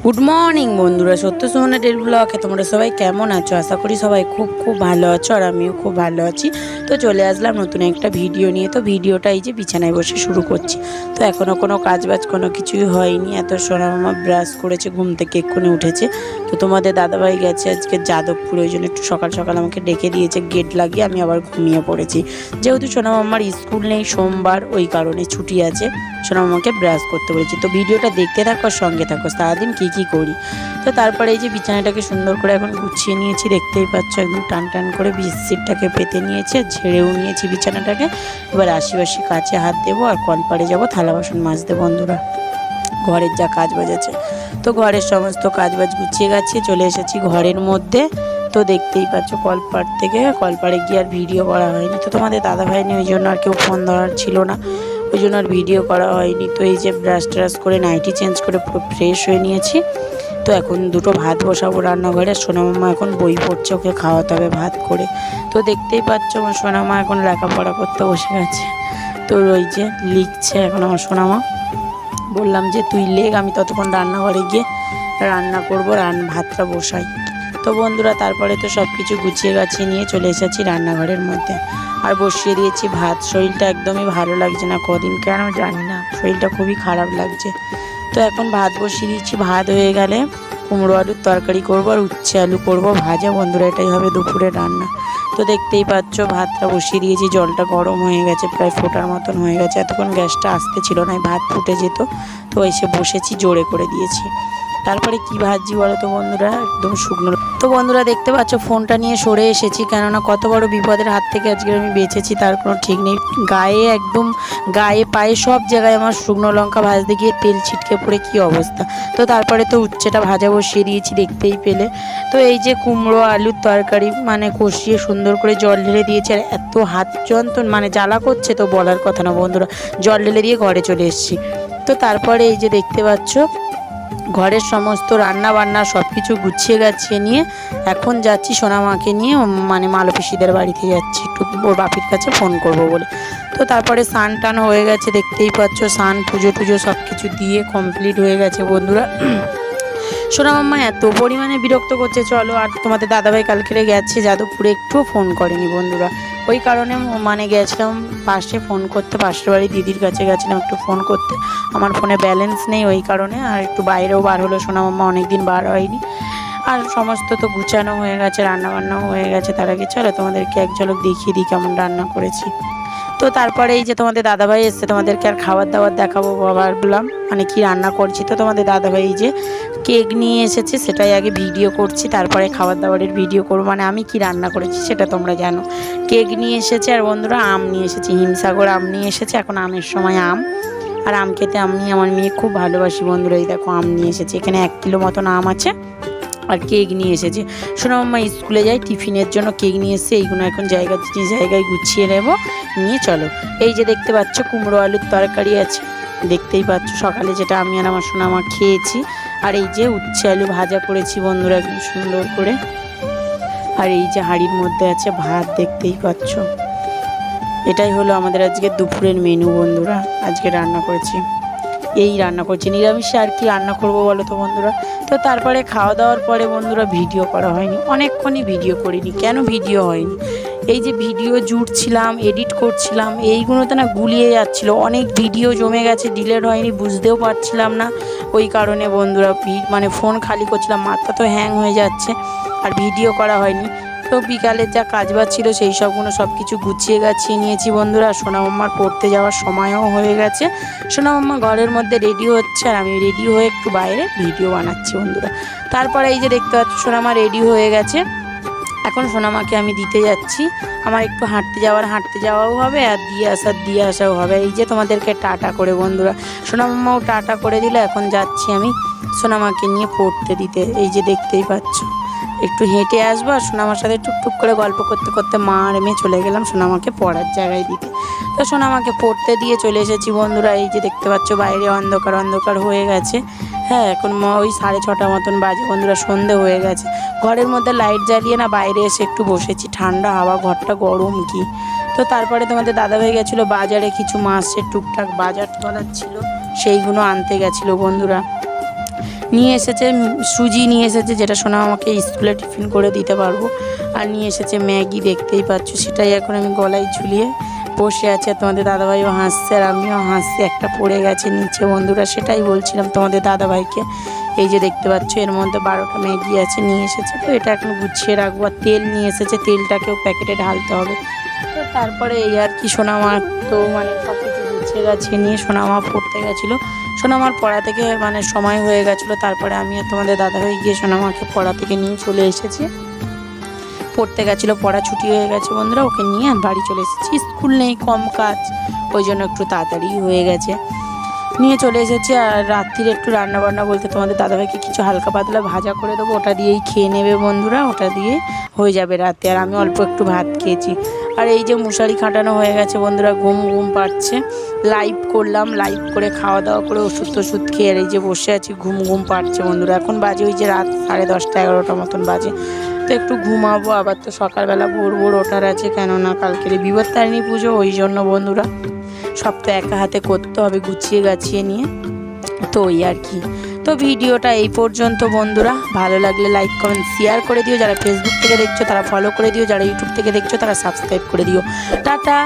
Good morning বন্ধুরা, সত্য Sumana daily ব্লগে তোমরা সবাই কেমন আছো? আশা করি সবাই খুব ভালো আছো, আর আমিও খুব ভালো আছি। তো চলে আসলাম নতুন একটা ভিডিও নিয়ে। তো ভিডিওটা এই যে বিছানায় বসে শুরু করছি। তো এখনও কোনো কাজবাজ কোনো কিছুই হয়নি। এত সোনা মামা ব্রাশ করেছে, ঘুম থেকে এক্ষুনি উঠেছে। তো তোমাদের দাদাভাই গেছে আজকে যাদবপুর, ওই জন্য একটু সকাল সকাল আমাকে ডেকে দিয়েছে গেট লাগিয়ে। আমি আবার ঘুমিয়ে পড়েছি, যেহেতু সোনা মামার স্কুল নেই সোমবার, ওই কারণে ছুটি আছে। সোনা মামাকে ব্রাশ করতে বলেছি। তো ভিডিওটা দেখতে থাকো, সঙ্গে থাকো, সারাদিন কী করি। তো তারপরে এই যে বিছানাটাকে সুন্দর করে এখন গুছিয়ে নিয়েছি, দেখতেই পাচ্ছ একদম টান টান করে বিছানাটাকে পেতে নিয়েছে, ঝেড়েও নিয়েছি বিছানাটাকে। এবার আশিবাসি কাছে হাত দেবো আর কলপাড়ে যাবো থালা বাসন মাজতে বন্ধুরা, ঘরের যা কাজ বাজ আছে। তো ঘরের সমস্ত কাজ বাজ গুছিয়ে গাছিয়ে চলে এসেছি ঘরের মধ্যে। তো দেখতেই পাচ্ছ কলপাড়ে গিয়ে আর ভিডিও করা হয়নি। তো তোমাদের দাদাভাই নেই, ওই জন্য আর কেউ ফোন ধরার ছিল না, ওই জন্য আর ভিডিও করা হয়নি। তো এই যে ব্রাশ ট্রাশ করে নাইটি চেঞ্জ করে পুরো ফ্রেশ হয়ে নিয়েছি। তো এখন দুটো ভাত বসাবো রান্নাঘরে। সোনামামা এখন বই পড়ছে, ওকে খাওয়াতে হবে ভাত করে। তো দেখতেই পাচ্ছ আমার সোনামা এখন লেখাপড়া করতে বসে গেছে। তো ওই যে লিখছে এখন আমার সোনামা। বললাম যে তুই লেখ, আমি ততক্ষণ রান্নাঘরে গিয়ে রান্না করবো, ভাতটা বসাই। তো বন্ধুরা তারপরে তো সব কিছু গুছিয়ে গাছিয়ে নিয়ে চলে এসেছি রান্নাঘরের মধ্যে, আর বসিয়ে দিয়েছি ভাত। শরীরটা একদমই ভালো লাগছে না কদিন, কেন জানি না, শরীরটা খুবই খারাপ লাগছে। তো এখন ভাত বসিয়ে দিচ্ছি, ভাত হয়ে গেলে কুমড়ো আলুর তরকারি করবো আর উচ্ছে আলু করবো ভাজা বন্ধুরা, এটাই হবে দুপুরের রান্না। তো দেখতেই পাচ্ছ ভাতটা বসিয়ে দিয়েছি, জলটা গরম হয়ে গেছে, প্রায় ফোটার মতন হয়ে গেছে। এতক্ষণ গ্যাসটা আসতে ছিল না, ভাত ফুটে যেত। তো এসে বসেছি, জোরে করে দিয়েছি। তারপরে কি ভাজি বলো তো বন্ধুরা, একদম শুকনো। তো বন্ধুরা দেখতে পাচ্ছ ফোনটা নিয়ে সরে এসেছি, কেননা কত বড় বিপদের হাত থেকে আজকে আমি বেঁচেছি তার কোনো ঠিক নেই। গায়ে পায়ে সব জায়গায় আমার শুকনো লঙ্কা ভাজতে গিয়ে তেল ছিটকে পড়ে কি অবস্থা। তো তারপরে তো উচ্ছেটা ভাজা বসিয়ে দিয়েছি, দেখতেই পেলে। তো এই যে কুমড়ো আলুর তরকারি মানে কষিয়ে সুন্দর করে জল ঢেলে দিয়েছি, আর এত হাত যন্ত্রণ মানে জ্বালা করছে তো বলার কথা না বন্ধুরা। জল ঢেলে দিয়ে ঘরে চলে এসেছি। তো তারপরে এই যে দেখতে পাচ্ছ ঘরের সমস্ত রান্না বান্না সব কিছু গুছিয়ে গাছিয়ে নিয়ে এখন যাচ্ছি সোনামাকে নিয়ে, মানে মালপিসিদের বাড়িতে যাচ্ছি, একটু ওর বাপির কাছে ফোন করব বলে। তো তারপরে স্নান টান হয়ে গেছে, দেখতেই পাচ্ছ স্নান পুজো টুজো সব কিছু দিয়ে কমপ্লিট হয়ে গেছে বন্ধুরা। সোনামাম্মা এত পরিমাণে বিরক্ত করছে, চলো। আর তোমাদের দাদাভাই কালকে গেছে যাদবপুরে, একটুও ফোন করেনি বন্ধুরা, ওই কারণে মানে গেছিলাম পাশে ফোন করতে, পাশের বাড়ি দিদির কাছে গেছিলাম একটু ফোন করতে। আমার ফোনে ব্যালেন্স নেই ওই কারণে, আর একটু বাইরেও বার হলো সোনামাম্মা, অনেকদিন বার হয়নি। আর সমস্ত তো গুছানো হয়ে গেছে, রান্নাবান্নাও হয়ে গেছে। তার আগে চলো তোমাদেরকে এক ঝলক দেখিয়ে দিই কেমন রান্না করেছি। তো তারপরে এই যে তোমাদের দাদাভাই এসছে, তোমাদেরকে আর খাবার দাবার দেখাবো ভাবলাম, মানে কি রান্না করছি। তো তোমাদের দাদাভাই এই যে কেক নিয়ে এসেছে, সেটাই আগে ভিডিও করছি, তারপরে খাবার দাবারের ভিডিও করবো, মানে আমি কি রান্না করেছি সেটা তোমরা জানো। কেক নিয়ে এসেছে, আর বন্ধুরা আম নিয়ে এসেছে, হিমসাগর আম নিয়ে এসেছে। এখন আমের সময় আম, আর আম খেতে আমি আমার মেয়ে খুব ভালোবাসি বন্ধুরা। এই দেখো আম নিয়ে এসেছে, এখানে 1 কিলো মতন আম আছে। আর কেক নিয়ে এসেছে, সোনামাম্মা স্কুলে যায় টিফিনের জন্য কেক নিয়ে এসেছে। এইগুলো এখন জায়গায় গুছিয়ে নেব, নিয়ে চলো। এই যে দেখতে পাচ্ছ কুমড়ো আলুর তরকারি আছে, দেখতেই পাচ্ছ সকালে যেটা আমি আর আমার সোনামা খেয়েছি। আর এই যে উচ্ছে আলু ভাজা করেছি বন্ধুরা একদম সুন্দর করে। আর এই যে হাঁড়ির মধ্যে আছে ভাত, দেখতেই পাচ্ছ। এটাই হলো আমাদের আজকে দুপুরের মেনু বন্ধুরা। আজকে রান্না করেছি, এই রান্না করছি, নিরামিষে আর কি রান্না করবো বলো তো বন্ধুরা। তো তারপরে খাওয়া দাওয়ার পরে বন্ধুরা ভিডিও করা হয়নি, অনেকক্ষণই ভিডিও করিনি। কেন ভিডিও হয়নি, এই যে ভিডিও জুড়ছিলাম, এডিট করছিলাম, এইগুলোতে না গুলিয়ে যাচ্ছিলো, অনেক ভিডিও জমে গেছে, ডিলিট হয়নি, বুঝতেও পারছিলাম না। ওই কারণে বন্ধুরা মানে ফোন খালি করছিলাম, মাথা তো হ্যাং হয়ে যাচ্ছে, আর ভিডিও করা হয়নি। তো বিকালের যা কাজবাজ ছিল সেই সবগুলো সব কিছু গুছিয়ে গাছিয়ে নিয়েছি বন্ধুরা। সোনামাম্মার পড়তে যাওয়ার সময়ও হয়ে গেছে, সোনামাম্মা ঘরের মধ্যে রেডি হচ্ছে, আর আমি রেডি হয়ে একটু বাইরে ভিডিও বানাচ্ছি বন্ধুরা। তারপরে এই যে দেখতে পাচ্ছ সোনামা রেডি হয়ে গেছে, এখন সোনামাকে আমি দিতে যাচ্ছি। আমার একটু হাঁটতে যাওয়াও হবে, আর দিয়ে আসাও হবে। এই যে তোমাদেরকে টাটা করে বন্ধুরা, সোনামাম্মাও টাটা করে দিল। এখন যাচ্ছি আমি সোনামাকে নিয়ে পড়তে দিতে, এই যে দেখতেই পাচ্ছ। একটু হেঁটে আসবো, আর সোনামার সাথে টুকটুক করে গল্প করতে করতে মা আর মেয়ে চলে গেলাম সোনামাকে পড়ার জায়গায় দিতে। তো সোনামাকে পড়তে দিয়ে চলে এসেছি বন্ধুরা। এই যে দেখতে পাচ্ছ বাইরে অন্ধকার হয়ে গেছে। হ্যাঁ এখন ওই 6:30 মতন বাজে বন্ধুরা, সন্ধে হয়ে গেছে। ঘরের মধ্যে লাইট জ্বালিয়ে না বাইরে এসে একটু বসেছি, ঠান্ডা হাওয়া, ঘরটা গরম কি। তো তারপরে তোমাদের দাদাভাই গেছিলো বাজারে, কিছু মাছের টুকটাক বাজার করার ছিল, সেইগুলো আনতে গেছিলো বন্ধুরা। নিয়ে এসেছে সুজি নিয়ে এসেছে, যেটা সোনা আমাকে স্কুলে টিফিন করে দিতে পারবো। আর নিয়ে এসেছে ম্যাগি, দেখতেই পাচ্ছ, সেটাই এখন আমি গলায় ঝুলিয়ে বসে আছে। তোমাদের দাদাভাইও হাসছে আর আমিও হাসছি, একটা পড়ে গেছে নিচে বন্ধুরা, সেটাই বলছিলাম তোমাদের দাদাভাইকে। এই যে দেখতে পাচ্ছ এর মধ্যে 12টা ম্যাগি আছে, নিয়ে এসেছে। তো এটা এখন গুছিয়ে রাখবো। আর তেল নিয়ে এসেছে, তেলটাকেও প্যাকেটে ঢালতে হবে। তো তারপরে এই আর কি, সোনামার তো মানে সব কিছু গুছিয়ে গাছিয়ে নিয়ে সোনামা পড়তে গেছিলো। সোনামার পড়া থেকে মানে সময় হয়ে গেছিলো, তারপরে আমি আর তোমাদের দাদাভাই গিয়ে সোনামাকে পড়া থেকে নিয়ে চলে এসেছি। পড়তে গেছিলো, পড়া ছুটি হয়ে গেছে বন্ধুরা, ওকে নিয়ে আর বাড়ি চলে এসেছি। স্কুল নেই, কম কাজ, ওই জন্য একটু তাড়াতাড়ি হয়ে গেছে, নিয়ে চলে এসেছি। আর রাত্রির একটু রান্নাবান্না বলতে তোমাদের দাদাভাইকে কিছু হালকা পাতলা ভাজা করে দেবো, ওটা দিয়েই খেয়ে নেবে বন্ধুরা, ওটা দিয়ে হয়ে যাবে রাতে। আর আমি অল্প একটু ভাত খেয়েছি। আর এই যে মশারি খাটানো হয়ে গেছে বন্ধুরা, ঘুম ঘুম পাচ্ছে। লাইভ করলাম, লাইভ করে খাওয়া দাওয়া করে ওষুধ টষুধ খেয়ে আর এই যে বসে আছি, ঘুম ঘুম পাচ্ছে বন্ধুরা। এখন বাজে ওই যে রাত 10:30 11টা মতন বাজে। তো একটু ঘুমাবো, আবার তো সকালবেলা ভোর ভোর ওঠার আছে, কেননা কালকের বিপত্তারিণী পুজো, ওই জন্য বন্ধুরা সব তো একা হাতে করতে হবে, গুছিয়ে গাছিয়ে নিয়ে। তো ওই আর কি। তো ভিডিওটা এই পর্যন্ত বন্ধুরা, ভালো লাগলে লাইক কমেন্ট শেয়ার করে দিও। যারা ফেসবুক থেকে দেখছো তারা ফলো করে দিও, যারা ইউটিউব থেকে দেখছো তারা সাবস্ক্রাইব করে দিও। টাটা।